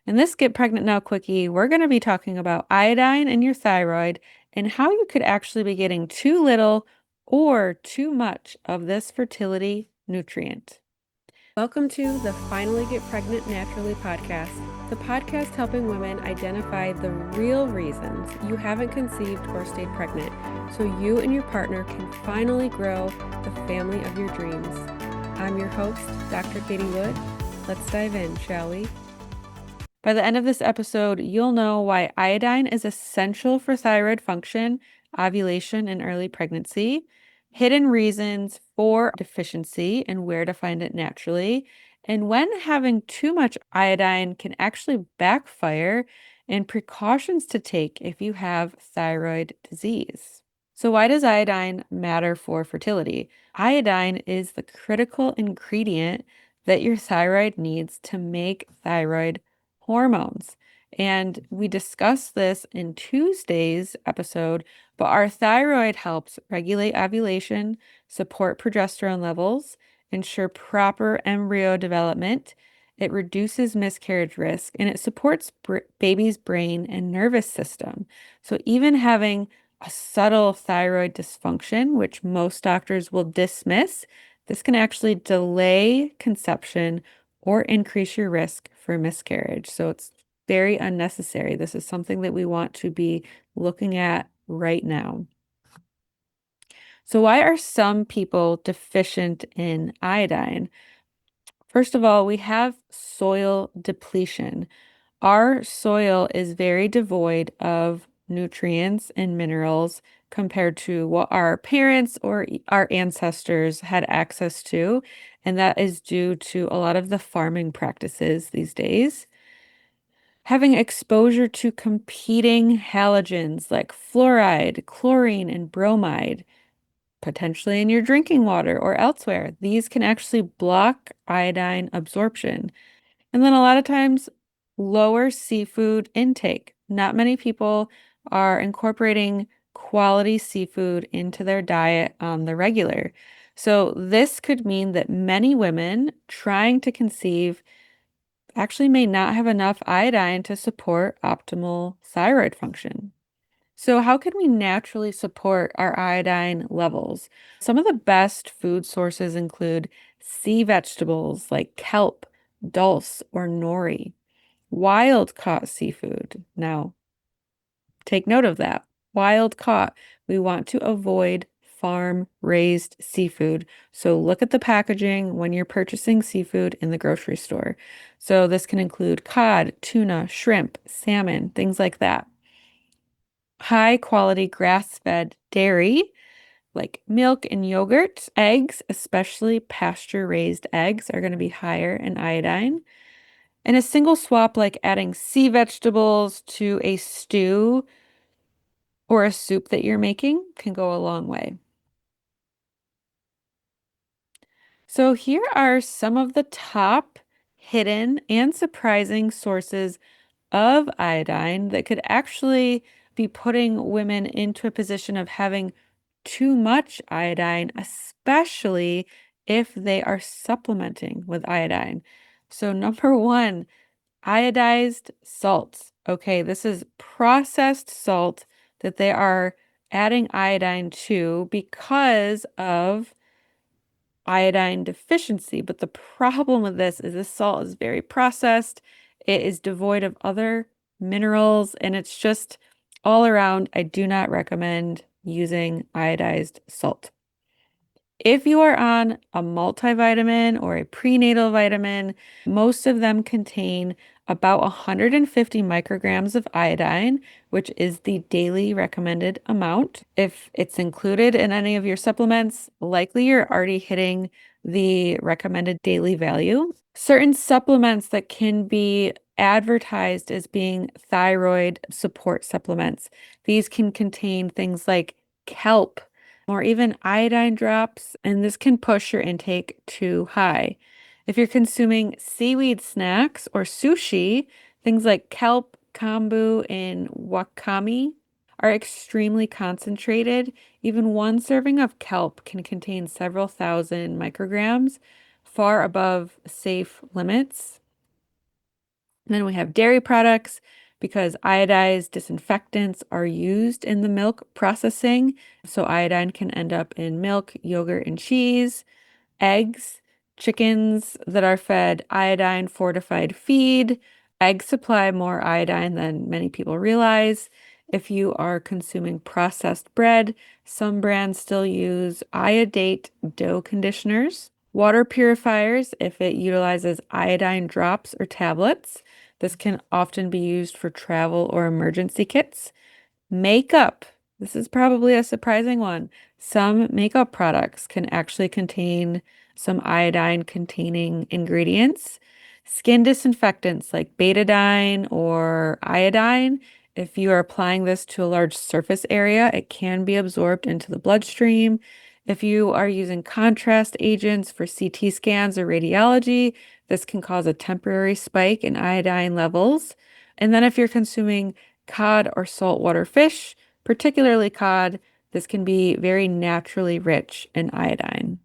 In this Get Pregnant Now Quickie, we're going to be talking about iodine in your thyroid and how you could actually be getting too little or too much of this fertility nutrient. Welcome to the Finally Get Pregnant Naturally podcast, the podcast helping women identify the real reasons you haven't conceived or stayed pregnant so you and your partner can finally grow the family of your dreams. I'm your host, Dr. Katie Wood. Let's dive in, shall we? By the end of this episode, you'll know why iodine is essential for thyroid function, ovulation, and early pregnancy, hidden reasons for deficiency and where to find it naturally, and when having too much iodine can actually backfire, and precautions to take if you have thyroid disease. So why does iodine matter for fertility? Iodine is the critical ingredient that your thyroid needs to make thyroid hormones. And we discussed this in Tuesday's episode, but our thyroid helps regulate ovulation, support progesterone levels, ensure proper embryo development. It reduces miscarriage risk and it supports baby's brain and nervous system. So even having a subtle thyroid dysfunction, which most doctors will dismiss, this can actually delay conception or increase your risk for miscarriage. So it's very unnecessary. This is something that we want to be looking at right now. So why are some people deficient in iodine? First of all, we have soil depletion. Our soil is very devoid of nutrients and minerals compared to what our parents or our ancestors had access to. And that is due to a lot of the farming practices these days. Having exposure to competing halogens like fluoride, chlorine, and bromide, potentially in your drinking water or elsewhere, these can actually block iodine absorption. And then a lot of times, lower seafood intake. Not many people are incorporating quality seafood into their diet on the regular. So this could mean that many women trying to conceive actually may not have enough iodine to support optimal thyroid function. So how can we naturally support our iodine levels? Some of the best food sources include sea vegetables like kelp, dulse, or nori, wild caught seafood. Now, take note of that. Wild caught. We want to avoid farm raised seafood. So look at the packaging when you're purchasing seafood in the grocery store. So this can include cod, tuna, shrimp, salmon, things like that. High quality grass-fed dairy like milk and yogurt, eggs, especially pasture-raised eggs, are going to be higher in iodine. And a single swap, like adding sea vegetables to a stew or a soup that you're making, can go a long way. So here are some of the top hidden and surprising sources of iodine that could actually be putting women into a position of having too much iodine, especially if they are supplementing with iodine. So, number one, iodized salts. Okay, this is processed salt that they are adding iodine to because of iodine deficiency. But the problem with this salt is very processed. It is devoid of other minerals, and it's just all around. I do not recommend using iodized salt. If you are on a multivitamin or a prenatal vitamin, most of them contain about 150 micrograms of iodine, which is the daily recommended amount. If it's included in any of your supplements, likely you're already hitting the recommended daily value. Certain supplements that can be advertised as being thyroid support supplements, these can contain things like kelp or even iodine drops, and this can push your intake too high. If you're consuming seaweed snacks or sushi, things like kelp, kombu, and wakame are extremely concentrated. Even one serving of kelp can contain several thousand micrograms, far above safe limits. And then we have dairy products because iodized disinfectants are used in the milk processing. So iodine can end up in milk, yogurt, and cheese, eggs, chickens that are fed iodine fortified feed. Eggs supply more iodine than many people realize. If you are consuming processed bread, some brands still use iodate dough conditioners. Water purifiers, if it utilizes iodine drops or tablets. This can often be used for travel or emergency kits. Makeup. This is probably a surprising one. Some makeup products can actually contain some iodine containing ingredients. Skin disinfectants like betadine or iodine. If you are applying this to a large surface area, it can be absorbed into the bloodstream. If you are using contrast agents for CT scans or radiology, this can cause a temporary spike in iodine levels. And then if you're consuming cod or saltwater fish, particularly cod, this can be very naturally rich in iodine.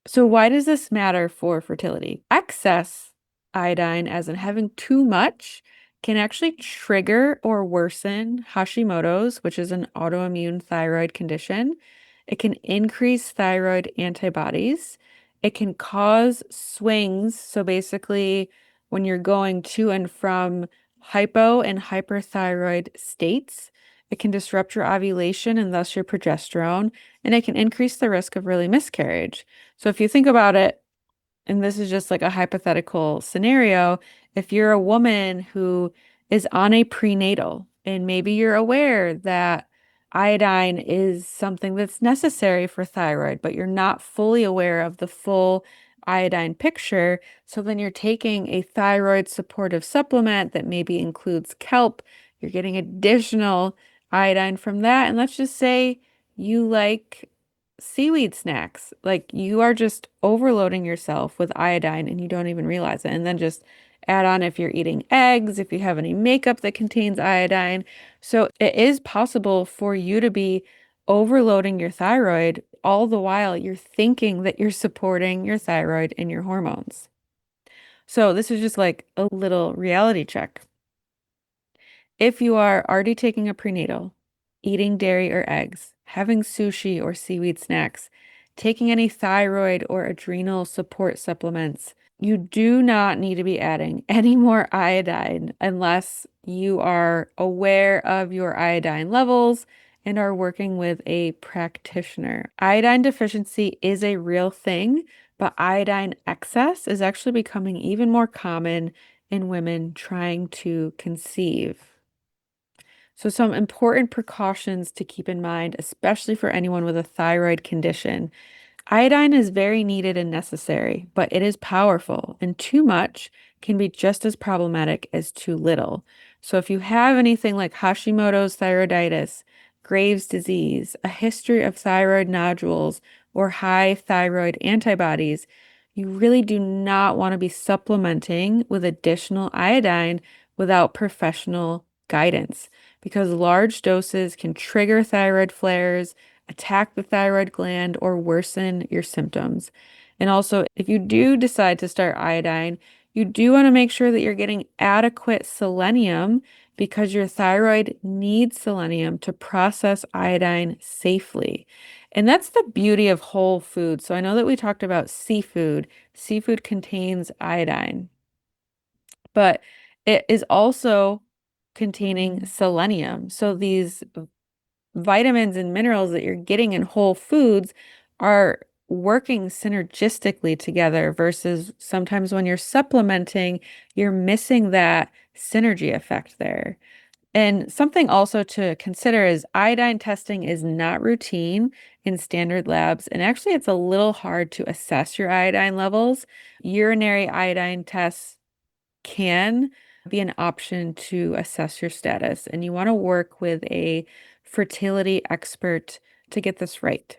So why does this matter for fertility? Excess iodine, as in having too much, can actually trigger or worsen Hashimoto's, which is an autoimmune thyroid condition. It can increase thyroid antibodies. It can cause swings. So basically, when you're going to and from hypo and hyperthyroid states, it can disrupt your ovulation and thus your progesterone, and it can increase the risk of early miscarriage. So if you think about it, and this is just like a hypothetical scenario, if you're a woman who is on a prenatal and maybe you're aware that iodine is something that's necessary for thyroid, but you're not fully aware of the full iodine picture, so then you're taking a thyroid supportive supplement that maybe includes kelp, you're getting additional iodine from that, and let's just say you like seaweed snacks. Like you are just overloading yourself with iodine and you don't even realize it. And then just add on if you're eating eggs, if you have any makeup that contains iodine. So it is possible for you to be overloading your thyroid all the while you're thinking that you're supporting your thyroid and your hormones. So this is just like a little reality check. If you are already taking a prenatal, eating dairy or eggs, having sushi or seaweed snacks, taking any thyroid or adrenal support supplements, you do not need to be adding any more iodine unless you are aware of your iodine levels and are working with a practitioner. Iodine deficiency is a real thing, but iodine excess is actually becoming even more common in women trying to conceive. So, some important precautions to keep in mind, especially for anyone with a thyroid condition. Iodine is very needed and necessary, but it is powerful, and too much can be just as problematic as too little. So, if you have anything like Hashimoto's thyroiditis, Graves' disease, a history of thyroid nodules, or high thyroid antibodies, you really do not want to be supplementing with additional iodine without professional guidance because large doses can trigger thyroid flares, attack the thyroid gland, or worsen your symptoms. And also, if you do decide to start iodine, you do want to make sure that you're getting adequate selenium because your thyroid needs selenium to process iodine safely. And that's the beauty of whole food. So I know that we talked about seafood. Seafood contains iodine, but it is also containing selenium. So these vitamins and minerals that you're getting in whole foods are working synergistically together versus sometimes when you're supplementing, you're missing that synergy effect there. And something also to consider is iodine testing is not routine in standard labs. And actually, it's a little hard to assess your iodine levels. Urinary iodine tests can be an option to assess your status, and you want to work with a fertility expert to get this right.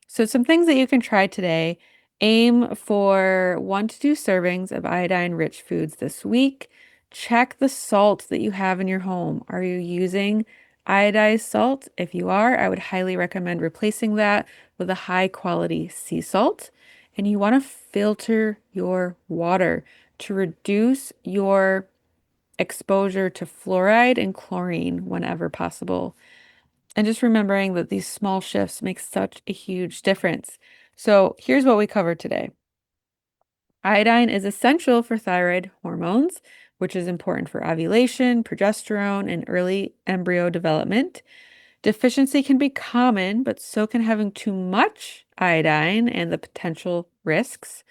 So, some things that you can try today: aim for 1 to 2 servings of iodine rich foods this week. Check the salt that you have in your home. Are you using iodized salt? If you are, I would highly recommend replacing that with a high quality sea salt. And you want to filter your water to reduce your exposure to fluoride and chlorine whenever possible. And just remembering that these small shifts make such a huge difference. So here's what we covered today. Iodine is essential for thyroid hormones, which is important for ovulation, progesterone, and early embryo development. Deficiency can be common, but so can having too much iodine and the potential risks.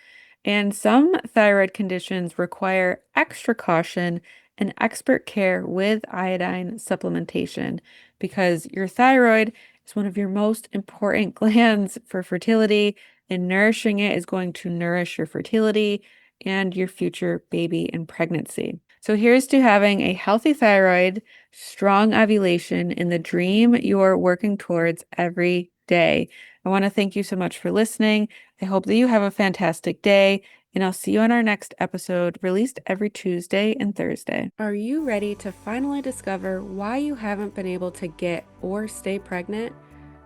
And some thyroid conditions require extra caution and expert care with iodine supplementation because your thyroid is one of your most important glands for fertility, and nourishing it is going to nourish your fertility and your future baby and pregnancy. So here's to having a healthy thyroid, strong ovulation, and the dream you're working towards every day. I want to thank you so much for listening. I hope that you have a fantastic day, and I'll see you on our next episode, released every Tuesday and Thursday. Are you ready to finally discover why you haven't been able to get or stay pregnant?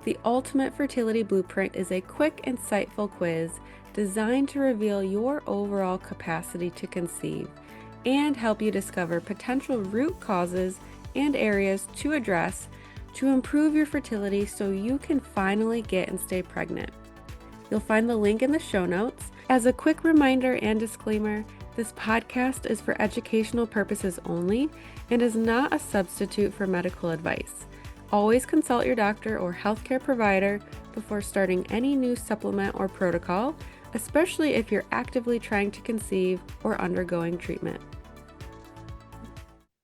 The Ultimate Fertility Blueprint is a quick, insightful quiz designed to reveal your overall capacity to conceive and help you discover potential root causes and areas to address to improve your fertility so you can finally get and stay pregnant. You'll find the link in the show notes. As a quick reminder and disclaimer, this podcast is for educational purposes only and is not a substitute for medical advice. Always consult your doctor or healthcare provider before starting any new supplement or protocol, especially if you're actively trying to conceive or undergoing treatment.